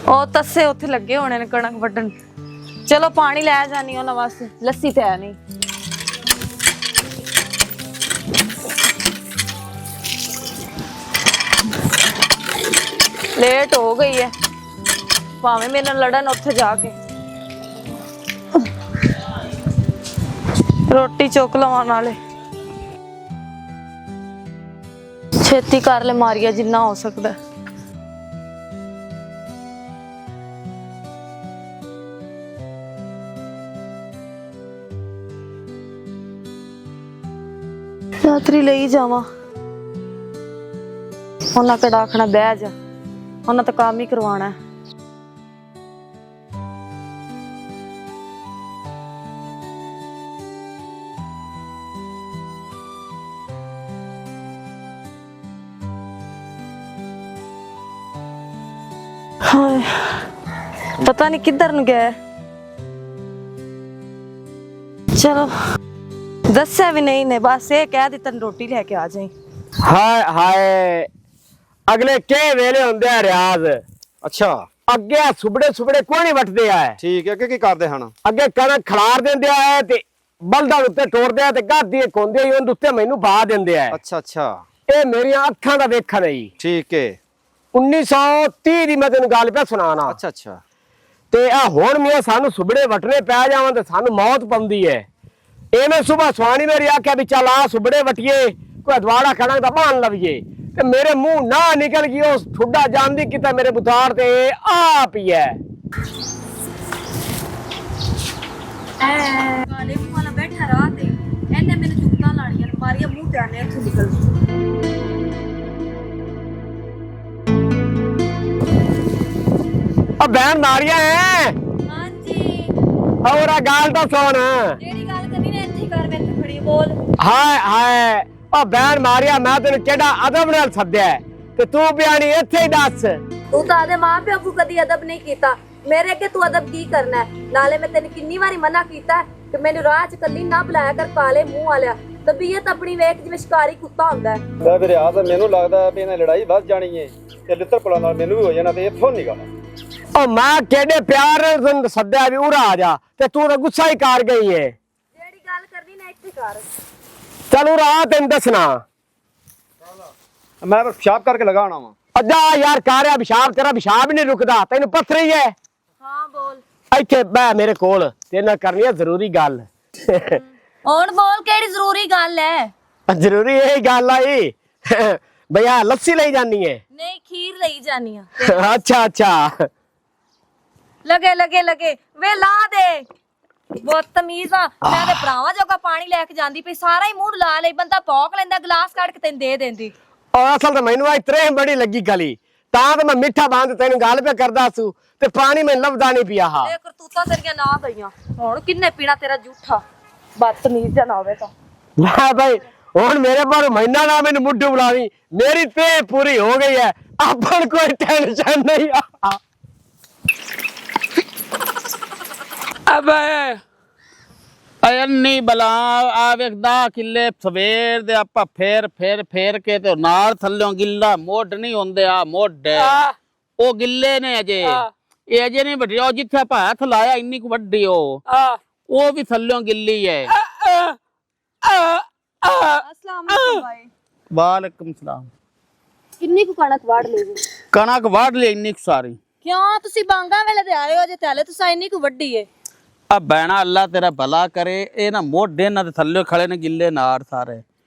ਉਹ ਤੱਸੇ ਉੱਥੇ ਲੱਗੇ ਹੋਣੇ ਨੇ ਕਣਕ ਵੱਢਣ। ਚਲੋ ਪਾਣੀ ਲੈ ਜਾਨੀ ਉਹਨਾਂ ਵਾਸਤੇ, ਲੱਸੀ ਤੇ ਹੈ ਨਹੀਂ। ਲੇਟ ਹੋ ਗਈ ਹੈ, ਭਾਵੇਂ ਮੇਰੇ ਨਾਲ ਲੜਨ ਉੱਥੇ ਜਾ ਕੇ। ਰੋਟੀ ਚੁੱਕ ਲਵਾਂ ਨਾਲੇ। ਛੇਤੀ ਕਰ ਲੈ ਮਾਰੀਆ ਜਿੰਨਾ ਹੋ ਸਕਦਾ। ਰਾਤਰੀ ਲਈ ਜਾਵਾਂ, ਉਹਨਾਂ ਕੜਾ ਆਖਣਾ ਬਹਿ ਜਾ, ਉਹਨਾਂ ਤਾਂ ਕੰਮ ਹੀ ਕਰਵਾਉਣਾ। ਹਾਏ ਪਤਾ ਨਹੀਂ ਕਿੱਧਰ ਨੂੰ ਗਿਆ। ਚਲੋ ਦੱਸਿਆ ਵੀ ਨਹੀਂ ਨੇ, ਬਸ ਇਹ ਕਹਿ ਦਿੱਤਾ ਰੋਟੀ ਲੈ ਕੇ ਆ ਜਾਈ। ਹਾਏ ਹਾਏ ਅਗਲੇ ਕੇ ਵੇਲੇ ਹੁੰਦੇ ਆ ਰਿਆਜ਼। ਅੱਛਾ ਅੱਗੇ ਸੁਬੜੇ ਸੁਬੜੇ ਕੋਈ ਨਹੀਂ ਵੱਟਦੇ ਆ। ਠੀਕ ਹੈ, ਅੱਗੇ ਕੀ ਕਰਦੇ ਹਨ? ਅੱਗੇ ਕਣਕ ਖਲਾਰ ਦਿੰਦੇ ਆ ਤੇ ਬਲਦਾਂ ਉੱਤੇ ਟੋਰਦੇ ਆ ਤੇ ਗਾਦੀ ਕੋਂਦੇ ਹੀ ਉਹਦੇ ਉੱਤੇ ਮੈਨੂੰ ਪਾ ਦਿੰਦੇ ਆ। ਅੱਛਾ ਅੱਛਾ, ਇਹ ਮੇਰੀਆਂ ਅੱਖਾਂ ਦਾ ਵੇਖਣ ਹੈ ਜੀ। ਠੀਕ ਹੈ। 1930 ਦੀ ਮੈਂ ਤੈਨੂੰ ਗੱਲ ਪਿਆ ਸੁਣਾਣਾ। ਅੱਛਾ ਅੱਛਾ, ਤੇ ਆ ਹੁਣ ਮੀਆਂ ਸਾਨੂੰ ਸੁਬੜੇ ਵਟਣੇ ਪੈ ਜਾਵਾਂ ਤੇ ਸਾਨੂੰ ਮੌਤ ਪਉਂਦੀ ਹੈ। ਇਹਨੇ ਸੁਬਹ ਸਵਾਣੀ ਮੇਰੀ ਆਖਿਆ ਵੀ ਚੱਲ ਆ ਸੁਬੜੇ ਵਟੀਏ, ਕੋਈ ਦਵਾੜਾ ਕਣਕ ਦਾ ਬਾਣ ਲਵੀਏ, ਤੇ ਮੇਰੇ ਮੂੰਹ ਨਾ ਨਿਕਲ ਗਈ ਉਹ ਠੁੱਡਾ ਜਾਂਦੀ ਕਿਤੇ ਮੇਰੇ ਬੁਥਾਰ ਤੇ ਆ ਪਈਏ। ਕਾਲੇ ਮੂੰਹ ਵਾਲਾ ਬੈਠਾ ਰਾਹ ਤੇ, ਇਹਨੇ ਮੈਨੂੰ ਚੁੱਕਤਾਂ ਲਾਣੀਆਂ ਮਾਰੀਆਂ, ਮੂੰਹ ਤੇ ਆਨੇ ਇੱਥੋਂ ਨਿਕਲ। ਆ ਬਹਿਣ ਨਾਰੀਆਂ ਹੈ। ਹਾਂਜੀ ਹੋਰ ਆ ਗੱਲ ਤਾਂ ਸੁਣ। ਜਿਹੜੀ ਗੱਲ ਕਰਨੀ ਨੇ ਇੱਥੇ ਕਰ, ਮੈਂ ਇੱਥੇ ਖੜੀ ਬੋਲ। ਹਾਏ ਹਾਏ ਆ ਬਹਿਣ ਮਾਰਿਆ, ਮੈਂ ਤੈਨੂੰ ਕਿਹੜਾ ਅਦਬ ਨਾਲ ਸੱਦਿਆ ਤੇ ਤੂੰ ਬਿਆਨੀ ਇੱਥੇ ਹੀ ਦੱਸ। ਤੂੰ ਤਾਂ ਆਦੇ ਮਾਂ ਪਿਓ ਨੂੰ ਕਦੀ ਅਦਬ ਨਹੀਂ ਕੀਤਾ, ਮੇਰੇ ਅੱਗੇ ਤੂੰ ਅਦਬ ਕੀ ਕਰਨਾ ਹੈ? ਨਾਲੇ ਮੈਂ ਤੈਨੂੰ ਕਿੰਨੀ ਵਾਰੀ ਮਨਾ ਕੀਤਾ ਕਿ ਮੈਨੂੰ ਰਾਹ 'ਚ ਕੱਲੀ ਨਾ ਬੁਲਾਇਆ ਕਰ ਕਾਲੇ ਮੂੰਹ ਵਾਲਿਆ। ਤਬੀਅਤ ਆਪਣੀ ਵੇਖ ਜਿਵੇਂ ਸ਼ਿਕਾਰੀ ਕੁੱਤਾ ਹੁੰਦਾ ਹੈ। ਲੈ ਵੀਰੇ ਆ ਤਾਂ ਮੈਨੂੰ ਲੱਗਦਾ ਵੀ ਇਹਨੇ ਲੜਾਈ ਵੱਧ ਜਾਣੀ ਹੈ ਤੇ ਲਿੱਤਰ ਪੁਲਾਂ ਨਾਲ ਮੈਨੂੰ ਵੀ ਹੋ ਜਾਣਾ ਤੇ ਇੱਥੋਂ ਨਿਕਲ। ਉਹ ਮੈਂ ਕਿਹੜੇ ਪਿਆਰ ਨਾਲ ਤੈਨੂੰ ਸੱਦਿਆ ਵੀ ਉਰਾ ਆ ਜਾ ਤੇ ਤੂੰ ਤਾਂ ਗੁੱਸਾ ਹੀ ਕਰ ਗਈ ਏ। ਜਿਹੜੀ ਗੱਲ ਕਰਨੀ ਨਾ ਇੱਥੇ ਕਰ। ਚਲ ਉਰਾ ਤੈਨੂੰ ਦੱਸਣਾ। ਮੈਂ ਤਾਂ ਪਿਸ਼ਾਬ ਕਰਕੇ ਲਗਾਉਣਾ ਵਾ। ਅੱਜਾ ਯਾਰ ਕਾਰਿਆ ਪਿਸ਼ਾਬ, ਤੇਰਾ ਪਿਸ਼ਾਬ ਹੀ ਨਹੀਂ ਰੁਕਦਾ, ਤੈਨੂੰ ਪੱਥਰੀ ਹੈ। ਹਾਂ ਬੋਲ। ਇੱਥੇ ਬਹਿ ਮੇਰੇ ਕੋਲ, ਤੇਰੇ ਨਾਲ ਕਰਨੀ ਹੈ ਜ਼ਰੂਰੀ ਗੱਲ। ਹੁਣ ਬੋਲ, ਕਿਹੜੀ ਜ਼ਰੂਰੀ ਗੱਲ ਹੈ? ਜ਼ਰੂਰੀ ਇਹ ਗੱਲ ਆਈ ਭਈਆ ਲੱਸੀ ਲਈ ਜਾਨੀ ਹੈ। ਨਹੀਂ ਖੀਰ ਲਈ ਜਾਨੀ ਆ। ਅੱਛਾ ਅੱਛਾ, ਲਗੇ ਲਗੇ ਲਗੇ ਵੇ ਲਾ ਦੇ। ਬਹੁਤ ਤਮੀਜ਼ ਆ। ਮੈਂ ਤੇ ਭਰਾਵਾਂ ਜੋਗਾ ਪਾਣੀ ਲੈ ਕੇ ਜਾਂਦੀ ਪਈ, ਸਾਰਾ ਹੀ ਮੂੰਹ ਲਾ ਲਈ। ਬੰਦਾ ਭੌਕ ਲੈਂਦਾ, ਗਲਾਸ ਕੱਢ ਕੇ ਤੈਨੂੰ ਦੇ ਦਿੰਦੀ। ਔਰ ਅਸਲ ਤਾਂ ਮੈਨੂੰ ਅੱਜ ਤਰੇ ਬੜੀ ਲੱਗੀ ਗਲੀ, ਤਾਂ ਤੇ ਮੈਂ ਮਿੱਠਾ ਬੰਦ ਤੈਨੂੰ ਗੱਲ ਪਿਆ ਕਰਦਾ ਸੂ ਤੇ ਪਾਣੀ ਮੈਨੂੰ ਲੱਭਦਾ ਨਹੀਂ ਪਿਆ। ਹਾਂ ਇਹ ਕਰਤੂਤਾਂ ਤੇਰੀਆਂ ਨਾ ਗਈਆਂ, ਹੁਣ ਕਿੰਨੇ ਪੀਣਾ ਤੇਰਾ ਝੂਠਾ। ਬਦਤਮੀਜ਼ ਜਾਂ ਨਾ ਹੋਵੇ ਤਾਂ। ਲੈ ਭਾਈ ਹੁਣ ਮੇਰੇ ਪਰ ਮਹੀਨਾ ਨਾ ਮੈਨੂੰ ਮੁੱਢੂ ਬੁਲਾਵੀ, ਮੇਰੀ ਤੇ ਪੂਰੀ ਹੋ ਗਈ ਹੈ, ਆਪਾਂ ਨੂੰ ਕੋਈ ਟੈਨਸ਼ਨ ਨਹੀਂ। ਅਬੇ ਅਯੰਨੀ ਬਲਾ ਆ ਵੇਖ 10 ਕਿੱਲੇ ਸਵੇਰ ਦੇ ਆਪਾਂ ਫੇਰ ਕੇ ਤੇ ਨਾਲ ਥੱਲੋਂ ਗਿੱਲਾ ਮੋਢ ਨਹੀਂ ਹੁੰਦੇ ਆ ਮੋਢ ਉਹ ਗਿੱਲੇ ਨੇ ਅਜੇ ਇਹ ਅਜੇ ਨਹੀਂ ਵੱਡੀ। ਉਹ ਜਿੱਥੇ ਆਪਾਂ ਹੱਥ ਲਾਇਆ ਇੰਨੀ ਕੁ ਵੱਡੀ ਉਹ ਵੀ ਥੱਲੋਂ ਗਿੱਲੀ ਹੈ। अस्सलाम वालेकुम भाई। ਵਾਲੇਕਮ ਸਲਾਮ। ਕਿੰਨੀ ਕੁ ਕਣਕ ਵਾੜ ਲਈ ਜੀ? ਕਣਕ ਵਾਢ ਲਈ ਇੰਨੀ ਕੁ ਸਾਰੀ। ਕਿਉਂ ਤੁਸੀਂ ਬਾਂਗਾ ਵੇਲੇ ਤੇ ਆਏ ਹੋ ਜੇ ਥੱਲੇ ਤੁਸੀਂ ਇੰਨੀ ਕੁ ਵੱਡੀ ਏ? ਆ ਬੈਣਾ ਅੱਲਾ ਤੇਰਾ ਭਲਾ ਕਰੇ, ਇਹ ਨਾ ਮੋਢੇ ਇਹਨਾਂ ਦੇ ਥੱਲੇ ਖੜੇ ਨੇ ਗਿੱਲੇ ਨਾਰ ਸਾਰੇ।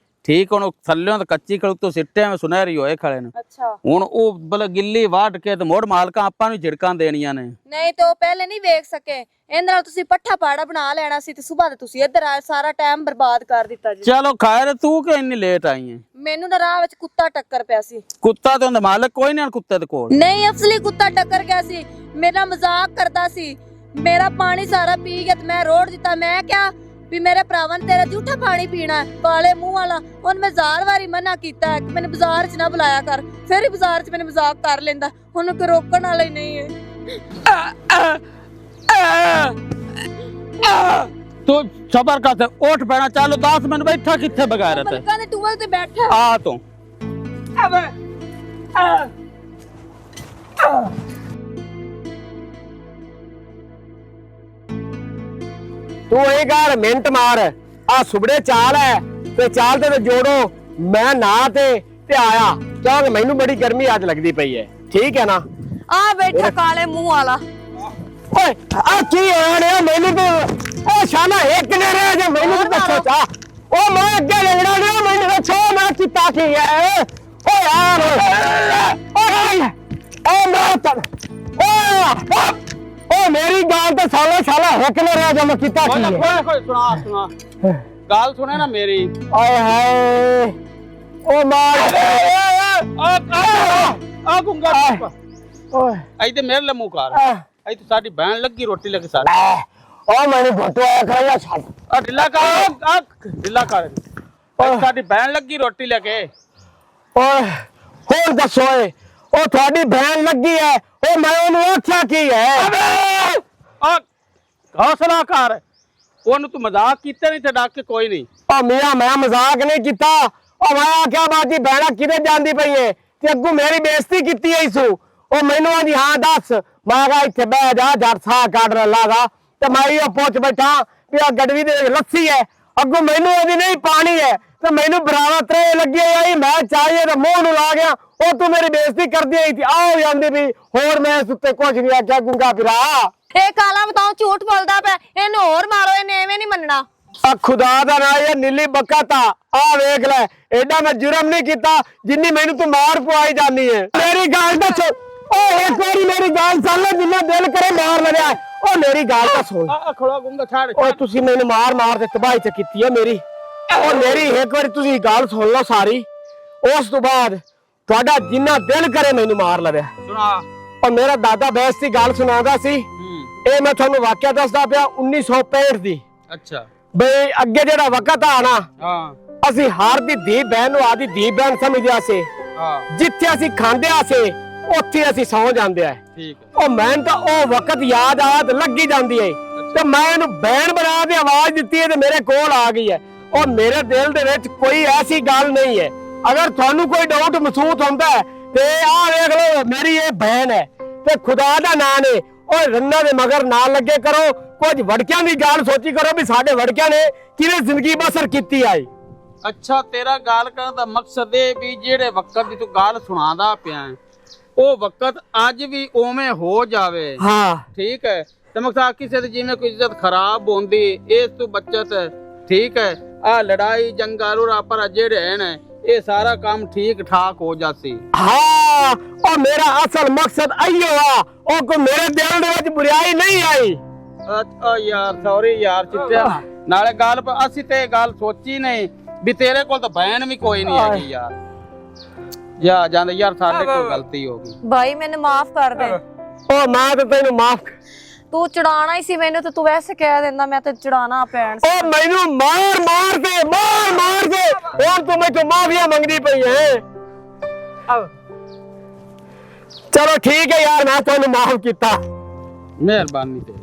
ਠੀਕ ਹੁਣ ਥੱਲਿਓਂ ਤਾਂ ਕੱਚੀ ਕਣਕ ਤੋਂ ਸਿੱਟਿਆਂ ਵਿੱਚ ਸੁਨਹਿਰੀ ਹੋਏ ਖੜੇ ਨੇ। ਅੱਛਾ ਹੁਣ ਉਹ ਬਲ ਗਿੱਲੀ ਵਾਢ ਕੇ ਤੇ ਮੋੜ ਮਾਲਕਾਂ ਆਪਾਂ ਨੂੰ ਝਿੜਕਾਂ ਦੇਣੀਆਂ ਨੇ। ਨਹੀਂ ਤੇ ਉਹ ਪਹਿਲੇ ਨਹੀਂ ਵੇਖ ਸਕੇ, ਇਹਦੇ ਨਾਲ ਤੁਸੀਂ ਪੱਠਾ ਪਾੜਾ ਬਣਾ ਲੈਣਾ ਸੀ ਤੇ ਸਵੇਰ ਤੇ ਤੁਸੀਂ ਇੱਧਰ ਆਏ, ਸਾਰਾ ਟਾਈਮ ਬਰਬਾਦ ਕਰ ਦਿੱਤਾ ਜੀ। ਚਲੋ ਖੈਰ, ਤੂੰ ਕਿ ਇੰਨੀ ਲੇਟ ਆਈ ਹੈ? ਮੈਨੂੰ ਤਾਂ ਰਾਹ ਵਿੱਚ ਕੁੱਤਾ ਟੱਕਰ ਪਿਆ ਸੀ। ਕੁੱਤਾ ਤੇ ਉਹਦਾ ਮਾਲਕ ਕੋਈ ਨਹੀਂ ਕੁੱਤੇ ਦੇ ਕੋਲ। ਨਹੀਂ ਅਸਲੀ ਕੁੱਤਾ ਟੱਕਰ ਗਿਆ ਸੀ, ਮੇਰਾ ਮਜ਼ਾਕ ਕਰਦਾ ਸੀ। ਮੇਰਾ ਪਾਣੀ ਸਾਰਾ ਪੀ ਗਿਆ ਤੇ ਮੈਂ ਰੋੜ ਦਿੱਤਾ। ਮੈਂ ਕਿਹਾ ਵੀ ਮੇਰੇ ਭਰਾਵਾਂ ਨੇ ਤੇਰਾ ਝੂਠਾ ਪਾਣੀ ਪੀਣਾ ਹੈ, ਕਾਲੇ ਮੂੰਹ ਵਾਲਾ। ਹੁਣ ਮੈਂ 1000 ਵਾਰੀ ਮਨਾ ਕੀਤਾ ਹੈ ਕਿ ਮੈਨੂੰ ਬਾਜ਼ਾਰ 'ਚ ਨਾ ਬੁਲਾਇਆ ਕਰ, ਫਿਰ ਹੀ ਬਾਜ਼ਾਰ 'ਚ ਮੈਨੂੰ ਮਜ਼ਾਕ ਕਰ ਲੈਂਦਾ। ਹੁਣ ਕੋਈ ਰੋਕਣ ਵਾਲਾ ਹੀ ਨਹੀਂ ਹੈ। ਤੂੰ ਸਬਰ ਕਰ ਤੇ ਉੱਠ ਪੈਣਾ। ਚੱਲ 10 ਮਿੰਟ ਬੈਠਾ ਕਿੱਥੇ ਬਗੈਰ ਤੇ ਮਲਕਾਂ ਦੇ ਟੂਵਲ ਤੇ ਬੈਠਾ ਆ ਤੂੰ। ਤੂੰ ਇਹ ਗੱਲ ਮਿੰਟ ਮਾਰ ਆ ਸੁਬੜੇ ਚਾਲ ਹੈ ਤੇ ਚਾਲ ਤੇ ਜੋੜੋ ਮੈਂ ਨਾ ਤੇ ਆਇਆ ਕਿਉਂਕਿ ਮੈਨੂੰ ਬੜੀ ਗਰਮੀ ਅੱਜ ਲੱਗਦੀ ਪਈ ਹੈ ਠੀਕ ਹੈ ਨਾ ਆ ਬੈਠਾ ਕਾਲੇ ਮੂੰਹ ਵਾਲਾ ਓਏ ਆ ਕੀ ਹੋਇਆ ਨੇ ਮੈਨੂੰ ਤੇ ਉਹ ਸ਼ਾਲਾ ਇੱਕ ਨੇ ਰਹਿ ਜਾ ਮੈਨੂੰ ਤਾਂ ਦੱਸੋ ਚਾ ਉਹ ਮੈਂ ਅੱਗੇ ਲੰਗੜਾ ਨੇ ਮੈਨੂੰ ਦੱਸੋ ਮੈਂ ਕੀਤਾ ਕੀ ਹੈ ਓ ਯਾਰ ਓਏ ਓ ਮੈਂ ਤਾਂ ਓ ਮੇਰੀ ਗੱਲ ਤਾਂ ਸਾਲਾ ਇੱਕ ਨੇ ਰਹਿ ਜਾ ਮੈਂ ਕੀਤਾ ਕੀ ਹੈ ਕੋਈ ਸੁਣਾ ਗੱਲ ਸੁਣੇ ਨਾ ਮੇਰੀ ਆਏ ਹਾਏ ਓ ਮਾਰ ਆ ਗੁੰਗਾ ਓਏ ਆਈ ਤੇ ਮੇਰੇ ਲਮੂ ਕਰ ਆਈ ਤੇ ਸਾਡੀ ਭੈਣ ਲੱਗੀ ਰੋਟੀ ਲੈ ਕੇ ਸਾਡੀ ਓ ਮੈਨੂੰ ਫੋਟੋ ਆਇਆ ਕਰਿਆ ਛੱਡ ਆ ਢਿੱਲਾ ਕਰ ਸਾਡੀ ਭੈਣ ਲੱਗੀ ਰੋਟੀ ਲੈ ਕੇ ਓਏ ਹੋਰ ਦੱਸੋ ਓਏ ਉਹ ਤੁਹਾਡੀ ਭੈਣ ਲੱਗੀ ਹੈ ਉਹ ਮੈਂ ਉਹਨੂੰ ਆਖਿਆ ਕੀ ਹੈ ਆ ਹੌਸਲਾ ਕਰ ਉਹਨੂੰ ਤੂੰ ਮਜ਼ਾਕ ਕੀਤਾ ਨਹੀਂ ਤੇ ਡੱਕ ਕੇ ਕੋਈ ਨਹੀਂ ਓ ਮੀਆਂ ਮੈਂ ਮਜ਼ਾਕ ਨਹੀਂ ਕੀਤਾ ਉਹ ਮੈਂ ਆਖਿਆ ਬਾਜੀ ਭੈਣਾ ਕਿਤੇ ਜਾਂਦੀ ਪਈ ਏ ਤੇ ਅੱਗੋਂ ਮੇਰੀ ਬੇਇੱਜ਼ਤੀ ਕੀਤੀ ਐ ਸੂ ਉਹ ਮੈਨੂੰ ਆਂਦੀ ਹਾਂ ਦੱਸ ਮੈਂ ਕਿਹਾ ਇੱਥੇ ਬਹਿ ਜਾ ਜੱਟ ਸਾਹ ਕੱਢ ਲਾਗਾ ਤੇ ਮੈਂ ਉਹ ਪੁੱਛ ਬੈਠਾ ਵੀ ਆ ਗੜਵੀ ਦੇ ਲੱਸੀ ਹੈ ਅੱਗੋਂ ਮੈਨੂੰ ਉਹਦੀ ਨਹੀਂ ਪਾਣੀ ਹੈ ਤੇ ਮੈਨੂੰ ਬਰਾਵਾ ਤਰੇ ਲੱਗੀ ਆਈ ਮੈਂ ਚਾਹੀਏ ਤੇ ਮੂੰਹ ਨੂੰ ਲਾ ਗਿਆ ਉਹ ਤੂੰ ਮੇਰੀ ਬੇਇੱਜ਼ਤੀ ਕਰਦੀ ਆਈ ਸੀ ਆਓ ਜਾਂਦੀ ਵੀ ਹੋਰ ਮੈਂ ਇਸ ਉੱਤੇ ਕੁਝ ਨਹੀਂ ਆਖਿਆ ਗੁੰਗਾ ਫਿਰਾ ਇਹ ਕਾਲਾ ਬਤਾਓ ਝੂਠ ਬੋਲਦਾ ਪਿਆ ਇਹਨੂੰ ਹੋਰ ਮਾਰੋ ਇਹਨੇ ਐਵੇਂ ਨਹੀਂ ਮੰਨਣਾ ਆ ਖੁਦਾ ਦਾ ਨਾ ਇਹ ਨੀਲੀ ਬਕਾਤਾ ਆ ਵੇਖ ਲੈ ਐਡਾ ਮੈਂ ਜੁਰਮ ਨਹੀਂ ਕੀਤਾ ਜਿੰਨੀ ਮੈਨੂੰ ਤੂੰ ਮਾਰ ਪਵਾਈ ਜਾਨੀ ਹੈ ਮੇਰੀ ਗੱਲ ਤਾਂ ਸੁਣ ਓ ਇੱਕ ਵਾਰੀ ਮੇਰੀ ਗੱਲ ਸੁਣ ਲੈ ਜਿੰਨਾ ਦਿਲ ਕਰੇ ਮਾਰ ਲੜਿਆ ਓ ਮੇਰੀ ਗੱਲ ਤਾਂ ਸੁਣ ਆ ਖੜਾ ਗੁੰਗਾ ਛੱਡ ਓ ਤੁਸੀਂ ਮੈਨੂੰ ਮਾਰ ਤੇ ਤਬਾਹੀ ਚ ਕੀਤੀ ਹੈ ਮੇਰੀ ਓ ਮੇਰੀ ਇੱਕ ਵਾਰੀ ਤੁਸੀਂ ਗੱਲ ਸੁਣ ਲਓ ਸਾਰੀ ਉਸ ਤੋਂ ਬਾਅਦ ਤੁਹਾਡਾ ਜਿੰਨਾ ਦਿਲ ਕਰੇ ਮੈਨੂੰ ਮਾਰ ਲੜਿਆ ਸੁਣਾ ਓ ਮੇਰਾ ਦਾਦਾ ਬੈਸ ਦੀ ਗੱਲ ਸੁਣਾਉਂਦਾ ਸੀ ਇਹ ਮੈਂ ਤੁਹਾਨੂੰ ਵਾਕਿਆ ਦੱਸਦਾ ਪਿਆ 1965 ਦੀ ਅੱਛਾ ਬਈ ਅੱਗੇ ਜਿਹੜਾ ਵਕਤ ਆ ਨਾ ਹਾਂ ਅਸੀਂ ਹਰ ਦੀ ਧੀ ਬਹਿਨ ਨੂੰ ਆਦੀ ਧੀ ਬਹਿਨ ਸਮਝਿਆ ਸੀ ਹਾਂ ਜਿੱਥੇ ਅਸੀਂ ਖਾਂਦੇ ਆਸੇ ਉੱਥੇ ਅਸੀਂ ਸੌ ਜਾਂਦੇ ਆ ਠੀਕ ਹੈ ਉਹ ਮੈਂ ਤਾਂ ਉਹ ਵਕਤ ਯਾਦ ਆਦ ਲੱਗੀ ਜਾਂਦੀ ਹੈ ਤੇ ਮੈਂ ਇਹਨੂੰ ਬਹਿਨ ਬਣਾ ਕੇ ਆਵਾਜ਼ ਦਿੱਤੀ ਹੈ ਤੇ ਮੇਰੇ ਕੋਲ ਆ ਗਈ ਹੈ ਉਹ ਮੇਰੇ ਦਿਲ ਦੇ ਵਿੱਚ ਕੋਈ ਐਸੀ ਗੱਲ ਨਹੀਂ ਹੈ ਅਗਰ ਤੁਹਾਨੂੰ ਕੋਈ ਡਾਊਟ ਮਹਿਸੂਸ ਹੁੰਦਾ ਹੈ ਤੇ ਆਹ ਵੇਖ ਲਓ ਮੇਰੀ ਇਹ ਬਹਿਨ ਹੈ ਤੇ ਖੁਦਾ ਦਾ ਨਾਂ ਨੇ ਉਹ ਰੰਨਾਂ ਦੇ ਮਗਰ ਨਾ ਲੱਗੇ ਕਰੋ ਕੁਝ ਵੜਕਿਆਂ ਦੀ ਗੱਲ ਸੋਚੀ ਕਰੋ ਵੀ ਸਾਡੇ ਵੜਕਿਆਂ ਨੇ ਕਿਵੇਂ ਜ਼ਿੰਦਗੀ ਬਸਰ ਕੀਤੀ ਆਈ ਅੱਛਾ ਤੇਰਾ ਗੱਲ ਕਰਨ ਦਾ ਮਕਸਦ ਇਹ ਵੀ ਜਿਹੜੇ ਵਕਤ ਦੀ ਤੂੰ ਗੱਲ ਸੁਣਾਦਾ ਪਿਆ ਉਹ ਵਕਤ ਅੱਜ ਵੀ ਉਵੇਂ ਹੋ ਜਾਵੇ ਹਾਂ ਠੀਕ ਹੈ ਤੇ ਮਕਸਦ ਕਿਸੇ ਦੀ ਜਿਵੇਂ ਕੋਈ ਇੱਜ਼ਤ ਖਰਾਬ ਹੁੰਦੀ ਇਸ ਤੋਂ ਬਚਤ ਠੀਕ ਹੈ ਆ ਲੜਾਈ ਜੰਗਾਰੂ ਰਾਪਰ ਜਿਹੜੇ ਨੇ ਇਹ ਸਾਰਾ ਕੰਮ ਠੀਕ ਠਾਕ ਹੋ ਜਾਸੀ ਹਾਂ ਉਹ ਮੇਰਾ ਅਸਲ ਮਕਸਦ ਆਇਓ ਆ ਉਹ ਕੋ ਮੇਰੇ ਦਿਲ ਦੇ ਵਿੱਚ ਬੁਰਾਈ ਨਹੀਂ ਆਈ ਅੱਛਾ ਯਾਰ ਸੌਰੀ ਯਾਰ ਚਿੱਟਿਆ ਨਾਲੇ ਗੱਲ ਅਸੀਂ ਤੇ ਇਹ ਗੱਲ ਸੋਚੀ ਨਹੀਂ ਵੀ ਤੇਰੇ ਕੋਲ ਤਾਂ ਬਹਿਨ ਵੀ ਕੋਈ ਨਹੀਂ ਹੈਗੀ ਯਾਰ ਜਾ ਜਾਂਦੇ ਯਾਰ ਸਾਡੇ ਕੋਲ ਗਲਤੀ ਹੋ ਗਈ ਭਾਈ ਮੈਨੂੰ ਮਾਫ ਕਰ ਦੇ ਉਹ ਮੈਂ ਤਾਂ ਤੈਨੂੰ ਮਾਫ ਤੂੰ ਚੜਾਣਾ ਹੀ ਸੀ ਮੈਨੂੰ ਤੇ ਤੂੰ ਵੈਸੇ ਕਹਿ ਦਿੰਦਾ ਮੈਂ ਤੇ ਚੜਾਣਾ ਪੈਣ ਉਹ ਮੈਨੂੰ ਮਾਰ ਦੇ ਹੁਣ ਤੂੰ ਮੈਨੂੰ ਮਾਫੀਆ ਮੰਗਦੀ ਪਈ ਹੈ ਚਲੋ ਠੀਕ ਹੈ ਯਾਰ ਮੈਂ ਤੁਹਾਨੂੰ ਮਾਫ ਕੀਤਾ ਮਿਹਰਬਾਨੀ ਤੇ